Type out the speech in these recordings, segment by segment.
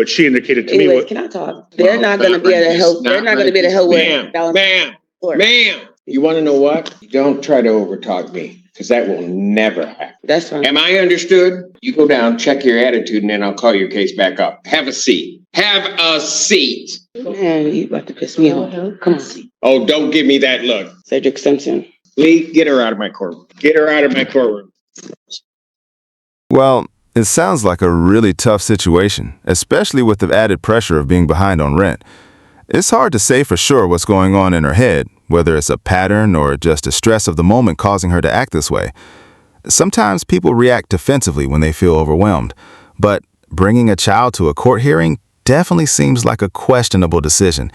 what she indicated to Anyways, me. Can I talk? They're not going to be able to help. They're not going to be able to help with. Ma'am. You want to know what? Don't try to overtalk me, because that will never happen. That's fine. Am I understood? You go down, check your attitude, and then I'll call your case back up. Have a seat. Have a seat. Man, you about to piss me off. Come on. Oh, don't give me that look. Cedric Simpson. Lee, get her out of my courtroom. Get her out of my courtroom. Well, it sounds like a really tough situation, especially with the added pressure of being behind on rent. It's hard to say for sure what's going on in her head, whether it's a pattern or just a stress of the moment causing her to act this way. Sometimes people react defensively when they feel overwhelmed, but bringing a child to a court hearing definitely seems like a questionable decision.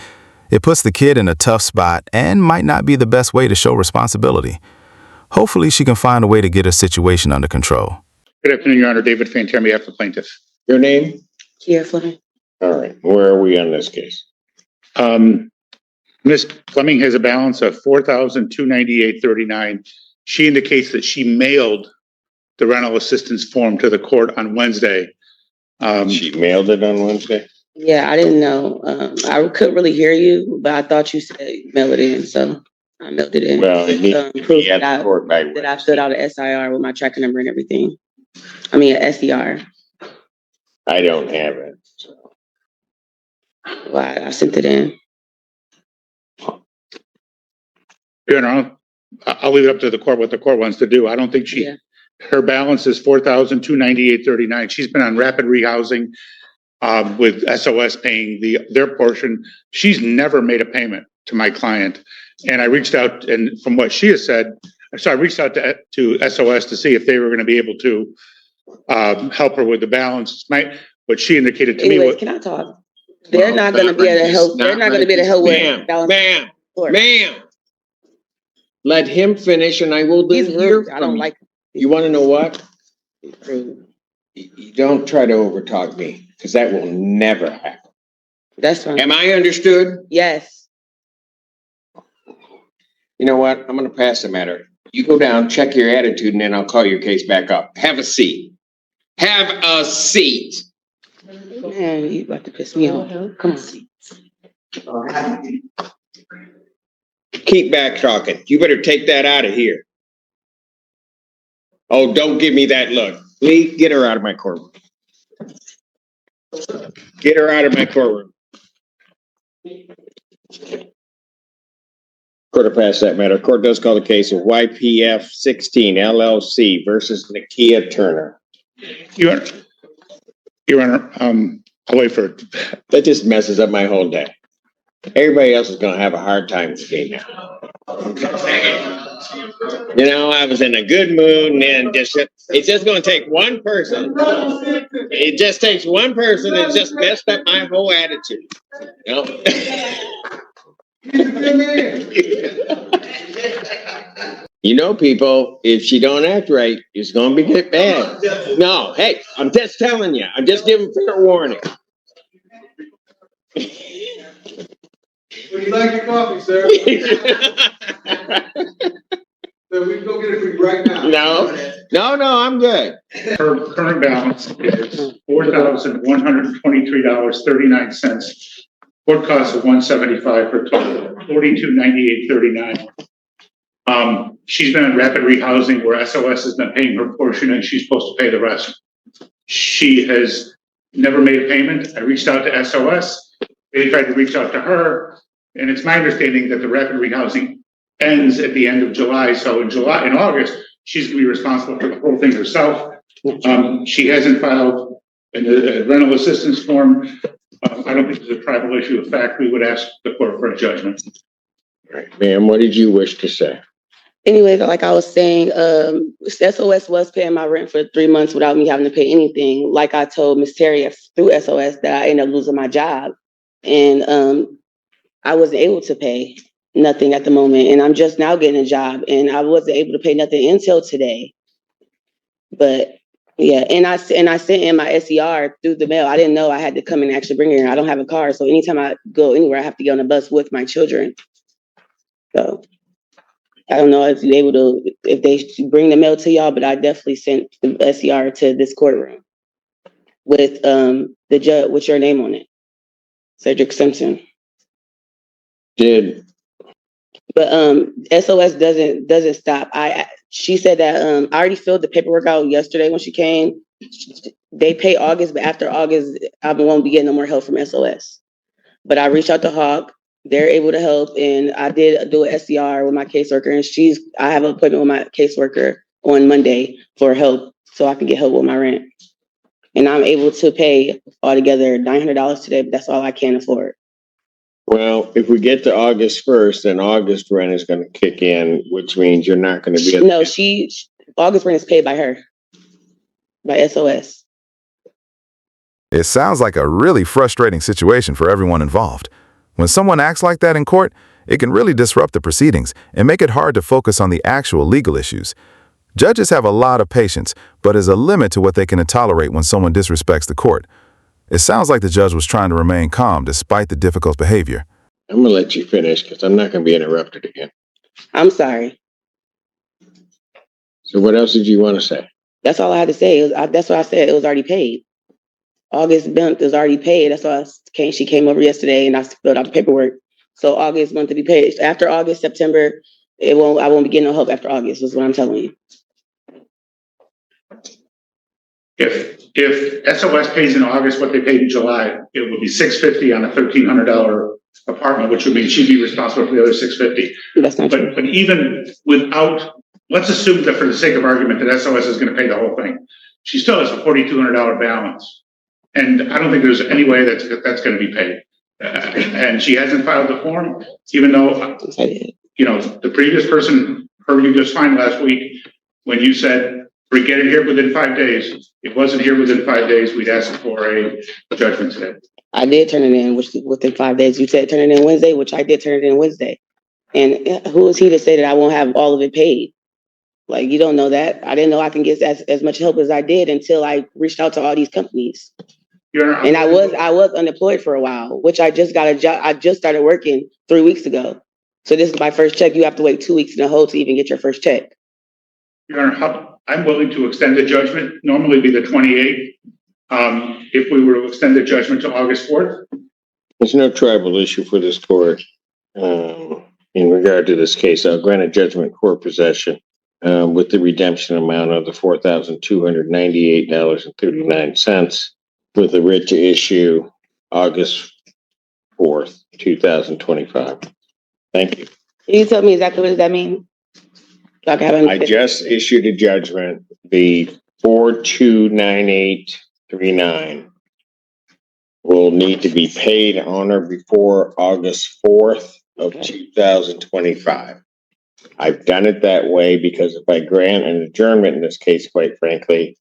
It puts the kid in a tough spot and might not be the best way to show responsibility. Hopefully she can find a way to get her situation under control. Good afternoon, Your Honor. David Fantier, on behalf of the plaintiff. Your name? Kia Fleming. All right. Where are we on this case? Ms. Fleming has a balance of $4,298.39. She indicates that she mailed the rental assistance form to the court on Wednesday. She mailed it on Wednesday? Yeah, I didn't know. I couldn't really hear you, but I thought you said mail it in, so I mailed it in. Well, it needs to be at the court by that I filled out an SIR with my tracking number and everything. I mean, an SER. I don't have it. So. Well, I sent it in. Your Honor, I'll leave it up to the court what the court wants to do. I don't think her balance is $4,298.39. She's been on rapid rehousing with SOS paying their portion. She's never made a payment to my client. And I reached out, and from what she has said, so I reached out to SOS to see if they were going to be able to help her with the balance. What she indicated to me. Can I talk? They're not going to be able to help. They're not going to be able to help with balance. Ma'am. Let him finish, and I will do here. I don't like. You want to know what? You don't try to overtalk me, because that will never happen. That's fine. Am I understood? Yes. You know what? I'm going to pass the matter. You go down, check your attitude, and then I'll call your case back up. Have a seat. Have a seat. Man, you about to piss me off. Come on. Keep back talking. You better take that out of here. Oh, don't give me that look. Lee, get her out of my courtroom. Get her out of my courtroom. Court to pass that matter. Court does call the case of YPF 16 LLC versus Nakia Turner. Your Honor, I'll wait for it. That just messes up my whole day. Everybody else is going to have a hard time today now. You know, I was in a good mood, and then it's just going to take one person. It just takes one person that just messed up my whole attitude. You know? You know, people, if she don't act right, it's going to get bad. No, hey, I'm just telling you. I'm just giving fair warning. Would you like your coffee, sir? So we can go get it for you right now. No, I'm good. Her current balance is $4,123.39. Court costs of $175 for a total of $4,298.39. She's been in rapid rehousing where SOS has been paying her portion and she's supposed to pay the rest. She has never made a payment. I reached out to SOS. They tried to reach out to her. And it's my understanding that the rapid rehousing ends at the end of July. So in August, she's going to be responsible for the whole thing herself. She hasn't filed a rental assistance form. I don't think there's a tribal issue of fact. We would ask the court for a judgment. All right, ma'am, what did you wish to say? Anyway, like I was saying, SOS was paying my rent for 3 months without me having to pay anything. Like I told Ms. Terry through SOS that I ended up losing my job. And I wasn't able to pay nothing at the moment. And I'm just now getting a job. And I wasn't able to pay nothing until today. But yeah, and I sent in my SER through the mail. I didn't know I had to come and actually bring it in. I don't have a car. So anytime I go anywhere, I have to get on a bus with my children. So I don't know if they bring the mail to y'all, but I definitely sent the SER to this courtroom. with the judge with your name on it, Cedric Simpson. Did But SOS doesn't stop. She said that I already filled the paperwork out yesterday when she came. They pay August, but after August, I won't be getting no more help from SOS. But I reached out to Hawk. They're able to help, and I did do an SDR with my caseworker, and I have an appointment with my caseworker on Monday for help, so I can get help with my rent. And I'm able to pay altogether $900 today, but that's all I can afford. Well, if we get to August 1st, then August rent is going to kick in, which means you're not going to be. No, August rent is paid by her, by SOS. It sounds like a really frustrating situation for everyone involved. When someone acts like that in court, it can really disrupt the proceedings and make it hard to focus on the actual legal issues. Judges have a lot of patience, but there's a limit to what they can tolerate when someone disrespects the court. It sounds like the judge was trying to remain calm despite the difficult behavior. I'm going to let you finish because I'm not going to be interrupted again. I'm sorry. So what else did you want to say? That's all I had to say. That's what I said. It was already paid. August month is already paid. That's why she came over yesterday and I filled out the paperwork. So August month to be paid. After August, September, I won't be getting no help after August, is what I'm telling you. If SOS pays in August what they paid in July, it would be $650 on a $1,300 apartment, which would mean she'd be responsible for the other $650. That's not true. But even without, let's assume that for the sake of argument that SOS is going to pay the whole thing. She still has a $4,200 balance. And I don't think there's any way that's going to be paid. And she hasn't filed the form, even though, the previous person heard you just fine last week when you said, we get it here within 5 days. It wasn't here within 5 days. We'd ask for a judgment today. I did turn it in within 5 days. You said turn it in Wednesday, which I did turn it in Wednesday. And who is he to say that I won't have all of it paid? Like, you don't know that. I didn't know I can get as much help as I did until I reached out to all these companies. And I was unemployed for a while, which I just got a job. I just started working 3 weeks ago. So this is my first check. You have to wait 2 weeks in a hole to even get your first check. Your Honor, I'm willing to extend the judgment, normally be the 28th. If we were to extend the judgment to August 4th. There's no tribal issue for this court in regard to this case. I'll grant a judgment court possession with the redemption amount of the $4,298.39 with the writ to issue August 4th, 2025. Thank you. Can you tell me exactly what does that mean? I just issued a judgment, the 429839 will need to be paid on or before August 4th of 2025. I've done it that way because if I grant an adjournment in this case, quite frankly,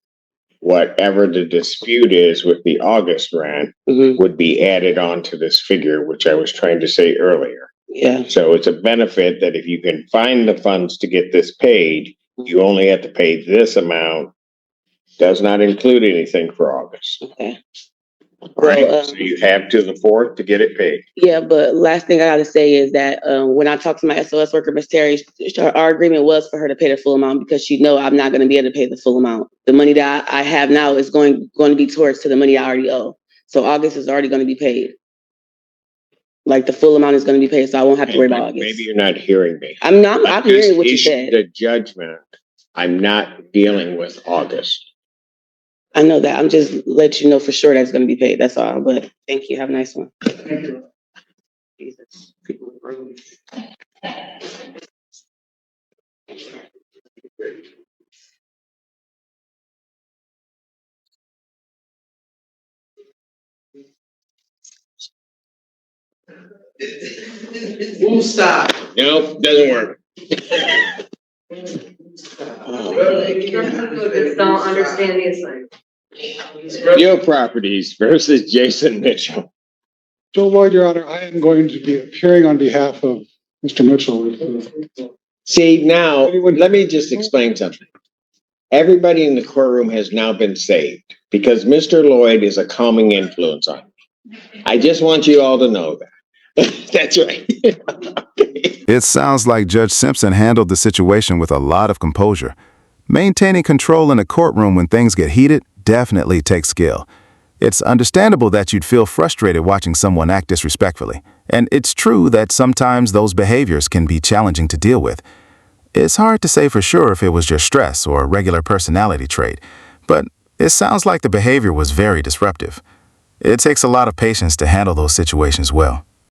whatever the dispute is with the August rent would be added on to this figure, which I was trying to say earlier. Yeah. So it's a benefit that if you can find the funds to get this paid, you only have to pay this amount. Does not include anything for August. Okay. Right. Well, So you have to the 4th to get it paid. Yeah, but last thing I got to say is that when I talked to my SOS worker, Miss Terry, our agreement was for her to pay the full amount because she know I'm not going to be able to pay the full amount. The money that I have now is going to be towards to the money I already owe. So August is already going to be paid. Like the full amount is going to be paid, so I won't have to worry about August. Maybe you're not hearing me. I'm hearing what you said. The judgment. I'm not dealing with August. I know that. I'm just letting you know for sure that's going to be paid. That's all. But thank you. Have a nice one. Thank you. Jesus. People are rude. We'll stop. Nope, doesn't work. Just don't understand the assignment. Real Properties versus Jason Mitchell. Joe Lloyd, Your Honor, I am going to be appearing on behalf of Mr. Mitchell. See, now, let me just explain something. Everybody in the courtroom has now been saved because Mr. Lloyd is a calming influence on me. I just want you all to know that. That's right. It sounds like Judge Simpson handled the situation with a lot of composure. Maintaining control in a courtroom when things get heated definitely takes skill. It's understandable that you'd feel frustrated watching someone act disrespectfully, and it's true that sometimes those behaviors can be challenging to deal with. It's hard to say for sure if it was just stress or a regular personality trait, but it sounds like the behavior was very disruptive. It takes a lot of patience to handle those situations well.